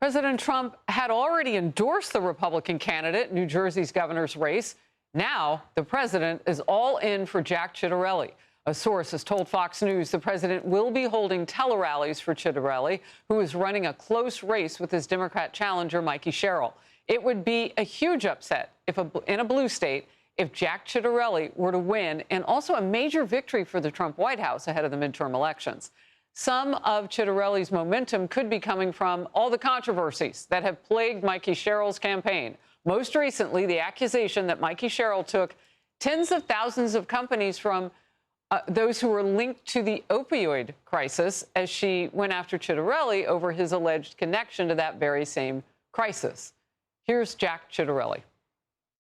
President Trump had already endorsed the Republican candidate in New Jersey's governor's race. Now the president is all in for Jack Ciattarelli. A source has told Fox News the president will be holding tele-rallies for Ciattarelli, who is running a close race with his Democrat challenger, Mikie Sherrill. It would be a huge upset in a blue state if Jack Ciattarelli were to win, and also a major victory for the Trump White House ahead of the midterm elections. Some of Ciattarelli's momentum could be coming from all the controversies that have plagued Mikie Sherrill's campaign. Most recently, the accusation that Mikie Sherrill took tens of thousands of companies from those who were linked to the opioid crisis as she went after Ciattarelli over his alleged connection to that very same crisis. Here's Jack Ciattarelli.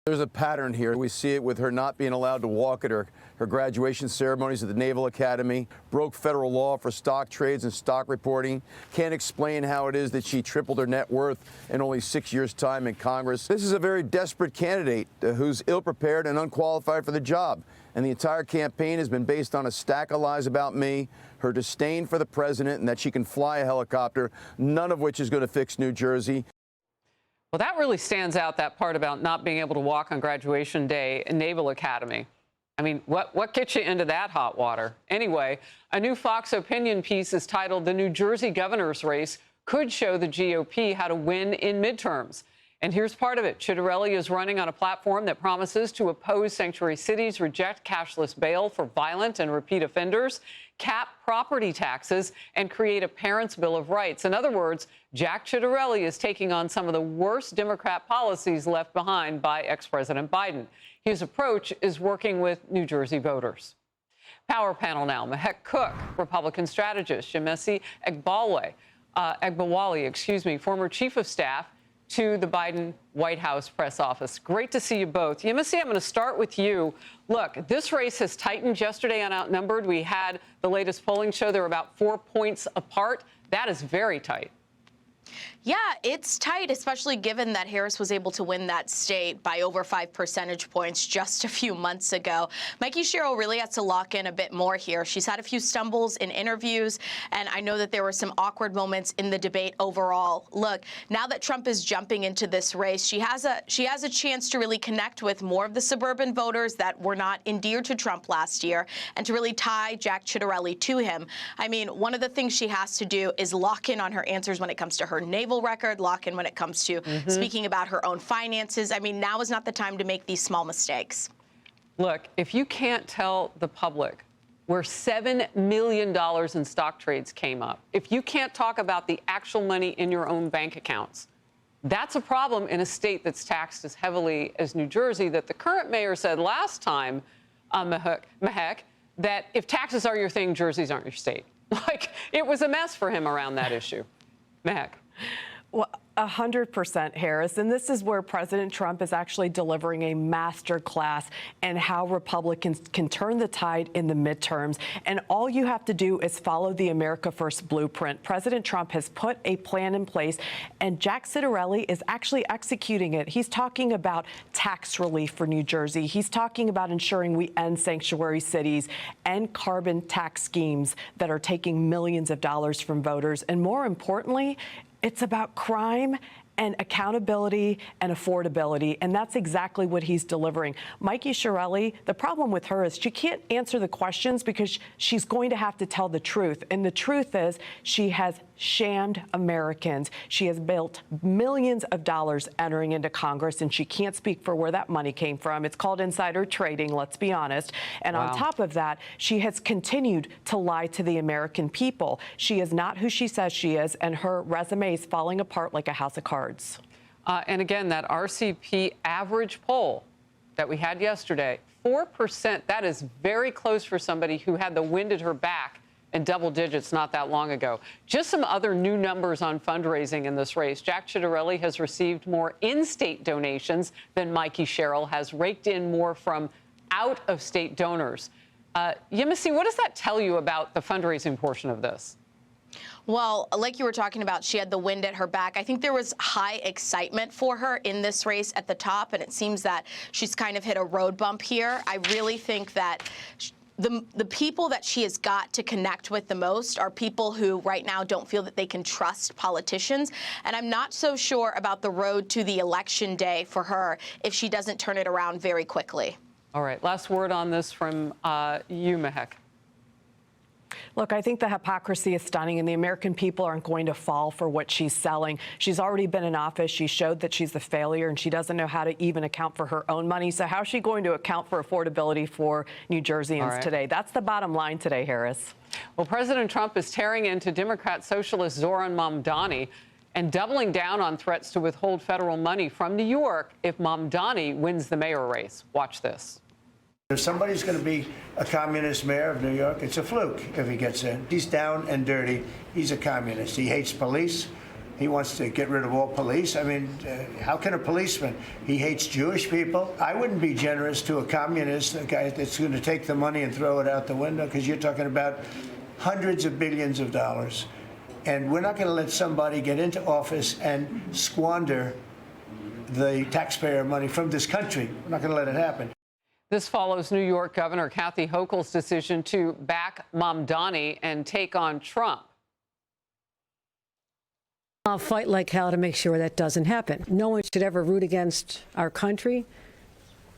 There's a pattern here. We see it with her not being allowed to walk at her graduation ceremonies at the Naval Academy, broke federal law for stock trades and stock reporting, can't explain how it is that she tripled her net worth in only 6 years' time in Congress. This is a very desperate candidate who's ill-prepared and unqualified for the job. And the entire campaign has been based on a stack of lies about me, her disdain for the president, and that she can fly a helicopter, none of which is going to fix New Jersey. Well, that really stands out, that part about not being able to walk on graduation day in Naval Academy. I mean, what gets you into that hot water? Anyway, a new Fox opinion piece is titled "The New Jersey Governor's Race Could Show the GOP How to Win in Midterms." And here's part of it. Ciattarelli is running on a platform that promises to oppose sanctuary cities, reject cashless bail for violent and repeat offenders, cap property taxes, and create a parents' bill of rights. In other words, Jack Ciattarelli is taking on some of the worst Democrat policies left behind by ex-President Biden. His approach is working with New Jersey voters. Power panel now. Mehek Cooke, Republican strategist. Yemisi Egbewole, former chief of staff to the Biden White House press office. Great to see you both. Yemisi, I'm going to start with you. Look, this race has tightened yesterday on Outnumbered. We had the latest polling show. They're about 4 points apart. That is very tight. Yeah, it's tight, especially given that Harris was able to win that state by over 5 percentage points just a few months ago. Mikie Sherrill really has to lock in a bit more here. She's had a few stumbles in interviews, and I know that there were some awkward moments in the debate overall. Look, now that Trump is jumping into this race, she has a chance to really connect with more of the suburban voters that were not endeared to Trump last year, and to really tie Jack Ciattarelli to him. I mean, one of the things she has to do is lock in on her answers when it comes to her naval record, lock in when it comes to speaking about her own finances. I mean, now is not the time to make these small mistakes. Look, if you can't tell the public where $7 million in stock trades came up, if you can't talk about the actual money in your own bank accounts, that's a problem in a state that's taxed as heavily as New Jersey, that the current mayor said last time, Mehek, that if taxes are your thing, Jerseys aren't your state. Like, it was a mess for him around that issue. Mehek. Well, 100%, Harris. And this is where President Trump is actually delivering a master class in how Republicans can turn the tide in the midterms. And all you have to do is follow the America First blueprint. President Trump has put a plan in place, and Jack Ciattarelli is actually executing it. He's talking about tax relief for New Jersey. He's talking about ensuring we end sanctuary cities and carbon tax schemes that are taking millions of dollars from voters. And more importantly, it's about crime and accountability and affordability, and that's exactly what he's delivering. Mikie Sherrill, the problem with her is she can't answer the questions because she's going to have to tell the truth. And the truth is she has shammed Americans. She has built millions of dollars entering into Congress, and she can't speak for where that money came from. It's called insider trading, let's be honest. And on top of that, she has continued to lie to the American people. She is not who she says she is, and her resume is falling apart like a house of cards. And again, that RCP average poll that we had yesterday, 4%, that is very close for somebody who had the wind at her back in double digits not that long ago. Just some other new numbers on fundraising in this race. Jack Ciattarelli has received more in-state donations than Mikie Sherrill, has raked in more from out-of-state donors. Yemisi, what does that tell you about the fundraising portion of this? Well, like you were talking about, she had the wind at her back. I think there was high excitement for her in this race at the top, and it seems that she's kind of hit a road bump here. I really think that the people that she has got to connect with the most are people who right now don't feel that they can trust politicians. And I'm not so sure about the road to the election day for her if she doesn't turn it around very quickly. All right. Last word on this from you, Mehek. Look, I think the hypocrisy is stunning, and the American people aren't going to fall for what she's selling. She's already been in office. She showed that she's a failure, and she doesn't know how to even account for her own money. So how is she going to account for affordability for New Jerseyans today? That's the bottom line today, Harris. Well, President Trump is tearing into Democrat socialist Zoran Mamdani and doubling down on threats to withhold federal money from New York if Mamdani wins the mayor race. Watch this. If somebody's going to be a communist mayor of New York, it's a fluke if he gets in. He's down and dirty. He's a communist. He hates police. He wants to get rid of all police. I mean, how can a policeman? He hates Jewish people. I wouldn't be generous to a communist, a guy that's going to take the money and throw it out the window, because you're talking about hundreds of billions of dollars. And we're not going to let somebody get into office and squander the taxpayer money from this country. We're not going to let it happen. This follows New York Governor Kathy Hochul's decision to back Mamdani and take on Trump. I'll fight like hell to make sure that doesn't happen. No one should ever root against our country.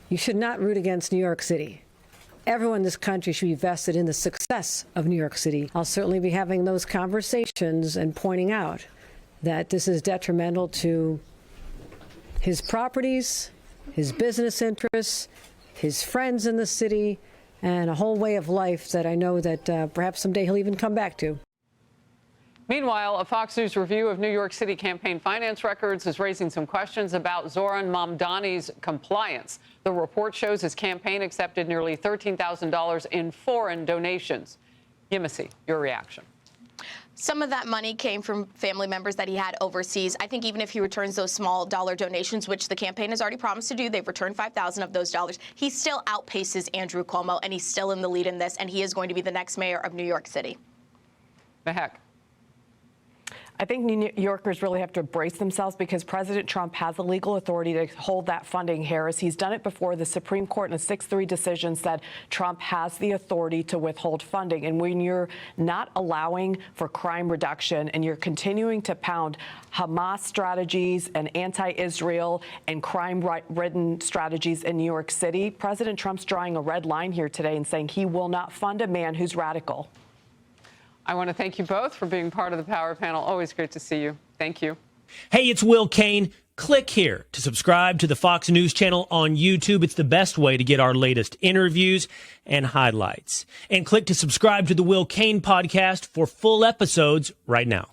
You should not root against New York City. Everyone in this country should be vested in the success of New York City. I'll certainly be having those conversations and pointing out that this is detrimental to his properties, his business interests, his friends in the city, and a whole way of life that I know that perhaps someday he'll even come back to. Meanwhile, a Fox News review of New York City campaign finance records is raising some questions about Zoran Mamdani's compliance. The report shows his campaign accepted nearly $13,000 in foreign donations. Yemisi, your reaction. Some of that money came from family members that he had overseas. I think even if he returns those small dollar donations, which the campaign has already promised to do, they've returned 5,000 of those dollars, he still outpaces Andrew Cuomo, and he's still in the lead in this, and he is going to be the next mayor of New York City. Mehek. I think New Yorkers really have to brace themselves because President Trump has the legal authority to hold that funding, Harris. He's done it before. The Supreme Court in a 6-3 decision said Trump has the authority to withhold funding. And when you're not allowing for crime reduction and you're continuing to pound Hamas strategies and anti-Israel and crime-ridden strategies in New York City, President Trump's drawing a red line here today and saying he will not fund a man who's radical. I want to thank you both for being part of the Power Panel. Always great to see you. Thank you. Hey, it's Will Cain. Click here to subscribe to the Fox News channel on YouTube. It's the best way to get our latest interviews and highlights. And click to subscribe to the Will Cain podcast for full episodes right now.